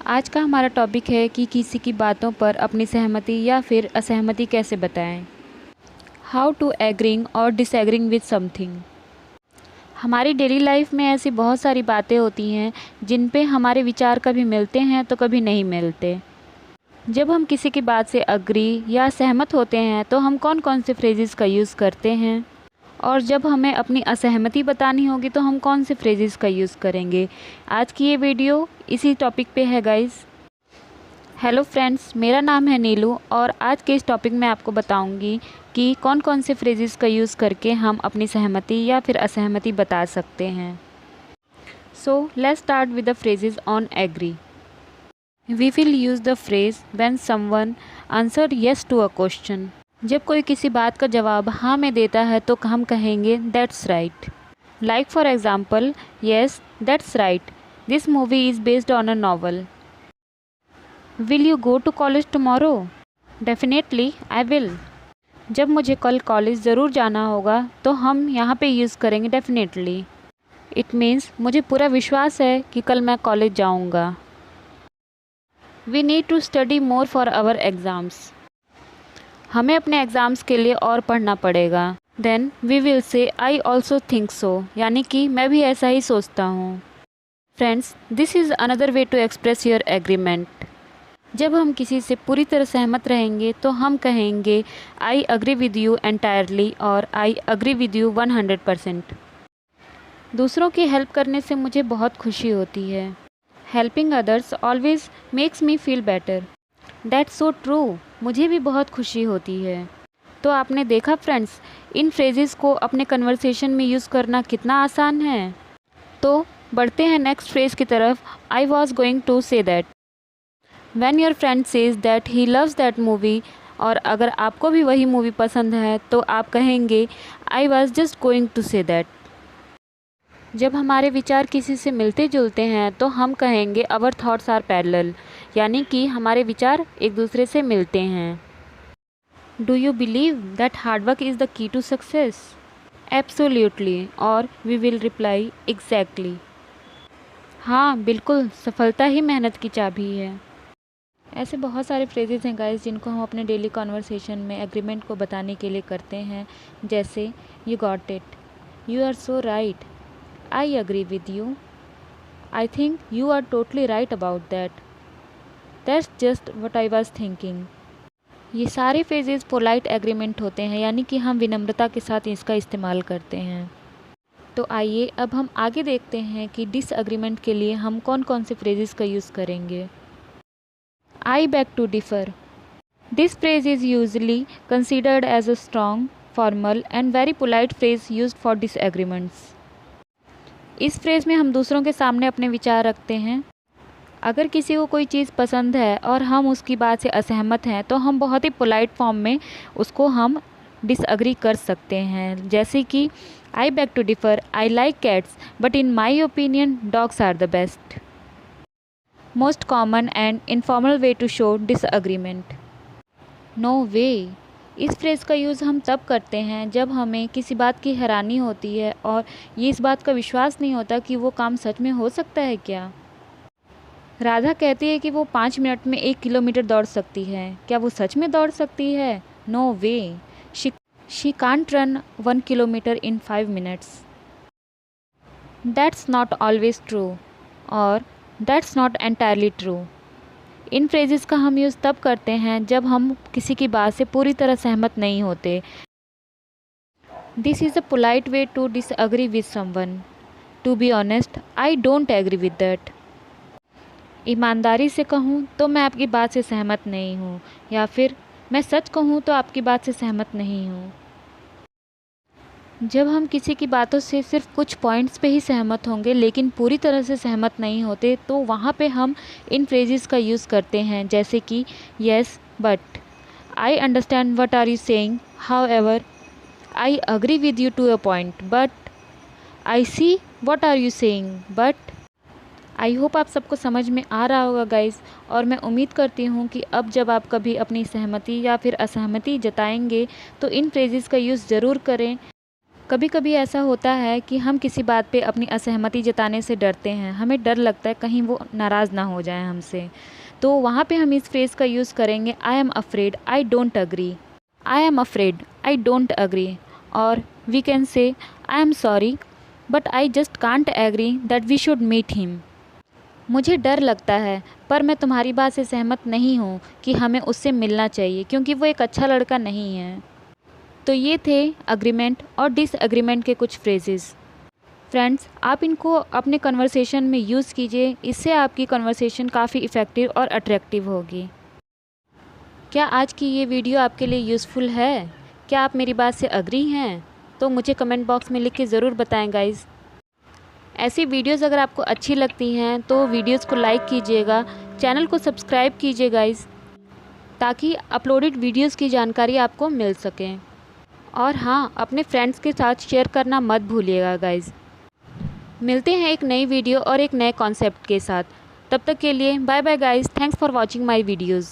आज का हमारा टॉपिक है कि किसी की बातों पर अपनी सहमति या फिर असहमति कैसे बताएं। हाउ टू एग्रीइंग और डिसएग्रीइंग विद समथिंग। हमारी डेली लाइफ में ऐसी बहुत सारी बातें होती हैं जिन पे हमारे विचार कभी मिलते हैं तो कभी नहीं मिलते। जब हम किसी की बात से अग्री या सहमत होते हैं तो हम कौन कौन से फ्रेजेस का यूज़ करते हैं, और जब हमें अपनी असहमति बतानी होगी तो हम कौन से फ्रेजेस का यूज़ करेंगे। आज की ये वीडियो इसी टॉपिक पे है गाइस। हेलो फ्रेंड्स, मेरा नाम है नीलू और आज के इस टॉपिक में आपको बताऊंगी कि कौन कौन से फ्रेजेस का यूज़ करके हम अपनी सहमति या फिर असहमति बता सकते हैं। So let's start with the phrases on agree. We will use the phrase when someone answer yes to a question. जब कोई किसी बात का जवाब हाँ में देता है तो हम कहेंगे that's right. Like for example, yes that's right, this movie is based on a novel. Will you go to college tomorrow? Definitely I will. जब मुझे कल कॉलेज ज़रूर जाना होगा तो हम यहाँ पे यूज़ करेंगे डेफिनेटली। इट मीन्स मुझे पूरा विश्वास है कि कल मैं कॉलेज जाऊँगा। We need to study more for our exams. हमें अपने एग्ज़ाम्स के लिए और पढ़ना पड़ेगा। Then we will say I also think so, यानी कि मैं भी ऐसा ही सोचता हूँ। Friends, this is another way to express your agreement. जब हम किसी से पूरी तरह सहमत रहेंगे तो हम कहेंगे आई अग्री विद यू एंटायरली और आई अग्री विद यू 100%। दूसरों की हेल्प करने से मुझे बहुत खुशी होती है। Helping others always makes me feel better. That's so true, मुझे भी बहुत खुशी होती है। तो आपने देखा फ्रेंड्स, इन फ्रेजेस को अपने कन्वर्सेशन में यूज़ करना कितना आसान है। तो बढ़ते हैं नेक्स्ट फ्रेज की तरफ। I was going to say that. When your friend says that he loves that movie, और अगर आपको भी वही मूवी पसंद है तो आप कहेंगे I was just going to say that। जब हमारे विचार किसी से मिलते जुलते हैं तो हम कहेंगे our thoughts are parallel, यानी कि हमारे विचार एक दूसरे से मिलते हैं। Do you believe that hard work is the key to success? Absolutely, और we will reply exactly। हाँ बिल्कुल, सफलता ही मेहनत की चाबी है। ऐसे बहुत सारे फ्रेजेस हैं गाइस जिनको हम अपने डेली कॉन्वर्सेशन में एग्रीमेंट को बताने के लिए करते हैं, जैसे you got it, you are so right, I agree with you, I think you are totally right about that, that's just what I was thinking. ये सारे फ्रेजेस पोलाइट एग्रीमेंट होते हैं, यानी कि हम विनम्रता के साथ इसका इस्तेमाल करते हैं। तो आइए अब हम आगे देखते हैं कि डिसएग्रीमेंट के लिए हम कौन कौन से फ्रेजेस का यूज़ करेंगे। I beg to differ. This phrase is usually considered as a strong, formal and very polite phrase used for disagreements. इस फ्रेज में हम दूसरों के सामने अपने विचार रखते हैं। अगर किसी को कोई चीज़ पसंद है और हम उसकी बात से असहमत हैं तो हम बहुत ही पोलाइट फॉर्म में उसको हम डिसअग्री कर सकते हैं, जैसे कि I beg to differ, I like cats but in my opinion dogs are the best। Most common and informal way to show disagreement. No way. इस फ्रेज़ का यूज़ हम तब करते हैं जब हमें किसी बात की हैरानी होती है और ये इस बात का विश्वास नहीं होता कि वो काम सच में हो सकता है क्या। राधा कहती है कि वो 5 मिनट में 1 किलोमीटर दौड़ सकती है, क्या वो सच में दौड़ सकती है? No way. She can't run 1 kilometre in 5 minutes. That's not always true और दैट्स नॉट एंटायरली ट्रू। इन फ्रेजेस का हम यूज़ तब करते हैं जब हम किसी की बात से पूरी तरह सहमत नहीं होते। This is a polite way to disagree with someone. To be honest, I don't agree with that. ईमानदारी से कहूँ तो मैं आपकी बात से सहमत नहीं हूँ, या फिर मैं सच कहूँ तो आपकी बात से सहमत नहीं हूँ। जब हम किसी की बातों से सिर्फ कुछ पॉइंट्स पे ही सहमत होंगे लेकिन पूरी तरह से सहमत नहीं होते तो वहाँ पे हम इन फ्रेजेस का यूज़ करते हैं, जैसे कि yes but, I understand what are you saying, however, I agree with you to a point but, I see what are you saying but. I hope आप सबको समझ में आ रहा होगा गाइस, और मैं उम्मीद करती हूँ कि अब जब आप कभी अपनी सहमति या फिर असहमति जताएंगे तो इन फ्रेजेस का यूज़ ज़रूर करें। कभी कभी ऐसा होता है कि हम किसी बात पे अपनी असहमति जताने से डरते हैं। हमें डर लगता है कहीं वो नाराज़ ना हो जाए हमसे। तो वहाँ पे हम इस फ्रेज़ का यूज़ करेंगे, I am afraid I don't agree. I am afraid I don't agree. और we can say I am sorry but I just can't agree that we should meet him. मुझे डर लगता है पर मैं तुम्हारी बात से सहमत नहीं हूँ कि हमें उससे मिलना चाहिए, क्योंकि वो एक अच्छा लड़का नहीं है। तो ये थे अग्रीमेंट और डिसएग्रीमेंट के कुछ फ्रेजेस। फ्रेंड्स, आप इनको अपने कन्वर्सेशन में यूज़ कीजिए, इससे आपकी कन्वर्सेशन काफ़ी इफ़ेक्टिव और अट्रैक्टिव होगी। क्या आज की ये वीडियो आपके लिए यूज़फुल है? क्या आप मेरी बात से अग्री हैं? तो मुझे कमेंट बॉक्स में लिख के ज़रूर बताएं गाइज़। ऐसी वीडियोज़ अगर आपको अच्छी लगती हैं तो वीडियोज़ को लाइक कीजिएगा, चैनल को सब्सक्राइब कीजिए गाइज़, ताकि अपलोडेड वीडियोज़ की जानकारी आपको मिल सके। और हाँ, अपने फ्रेंड्स के साथ शेयर करना मत भूलिएगा गाइज़। मिलते हैं एक नई वीडियो और एक नए कॉन्सेप्ट के साथ। तब तक के लिए bye bye guys. Thanks for watching my videos.